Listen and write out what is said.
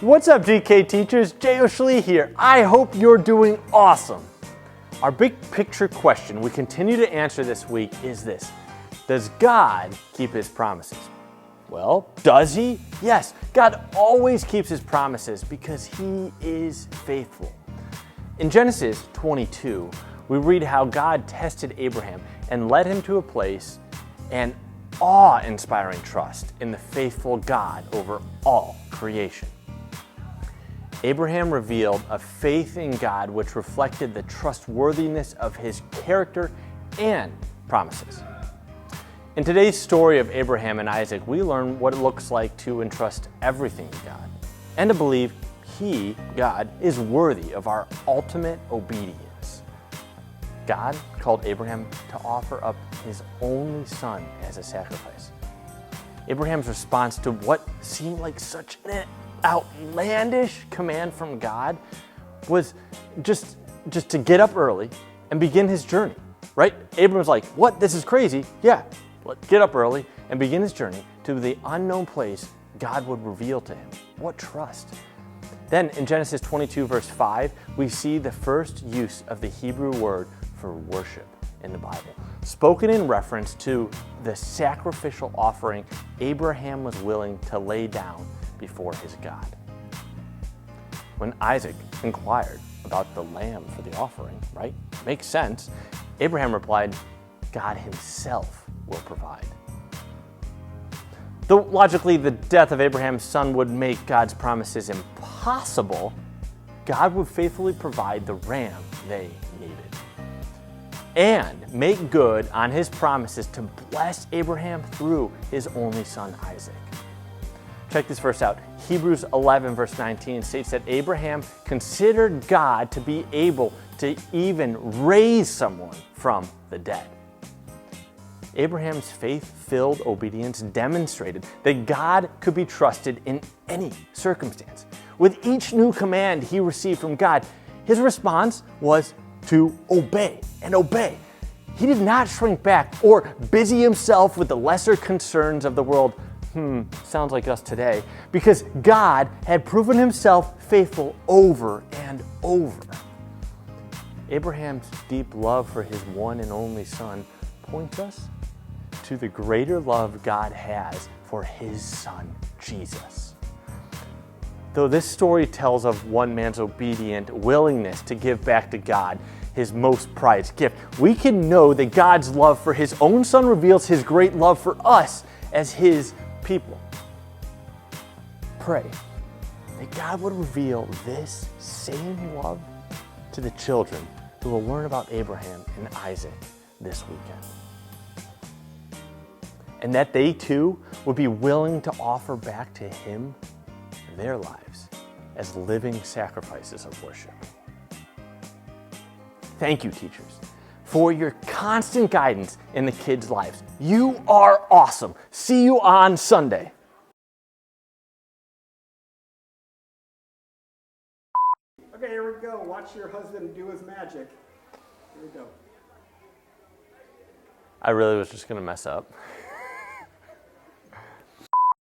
What's up, GK teachers? Jay O'Shlee here. I hope you're doing awesome. Our big picture question we continue to answer this week is this: does God keep his promises? Well, does he? Yes, God always keeps his promises because he is faithful. In Genesis 22, we read how God tested Abraham and led him to a place and awe-inspiring trust in the faithful God over all creation. Abraham revealed a faith in God which reflected the trustworthiness of his character and promises. In today's story of Abraham and Isaac, we learn what it looks like to entrust everything to God and to believe he, God, is worthy of our ultimate obedience. God called Abraham to offer up his only son as a sacrifice. Abraham's response to what seemed like such an outlandish command from God was just to get up early and begin his journey, right? Abraham's like, what? This is crazy. Yeah, let's get up early and begin his journey to the unknown place God would reveal to him. What trust. Then in Genesis 22 verse 5, we see the first use of the Hebrew word for worship in the Bible, spoken in reference to the sacrificial offering Abraham was willing to lay down before his God. When Isaac inquired about the lamb for the offering, right? Makes sense. Abraham replied, God himself will provide. Though logically the death of Abraham's son would make God's promises impossible, God would faithfully provide the ram they needed and make good on his promises to bless Abraham through his only son Isaac. Check this verse out. Hebrews 11 verse 19 states that Abraham considered God to be able to even raise someone from the dead. Abraham's faith-filled obedience demonstrated that God could be trusted in any circumstance. With each new command he received from God, his response was to obey and obey. He did not shrink back or busy himself with the lesser concerns of the world. Sounds like us today, because God had proven himself faithful over and over. Abraham's deep love for his one and only son points us to the greater love God has for his son, Jesus. Though this story tells of one man's obedient willingness to give back to God his most prized gift, we can know that God's love for his own son reveals his great love for us as his people. Pray that God would reveal this same love to the children who will learn about Abraham and Isaac this weekend. And that they too would be willing to offer back to him their lives as living sacrifices of worship. Thank you, teachers, for your constant guidance in the kids' lives. You are awesome. See you on Sunday. Okay, here we go. Watch your husband do his magic. Here we go. I really was just going to mess up.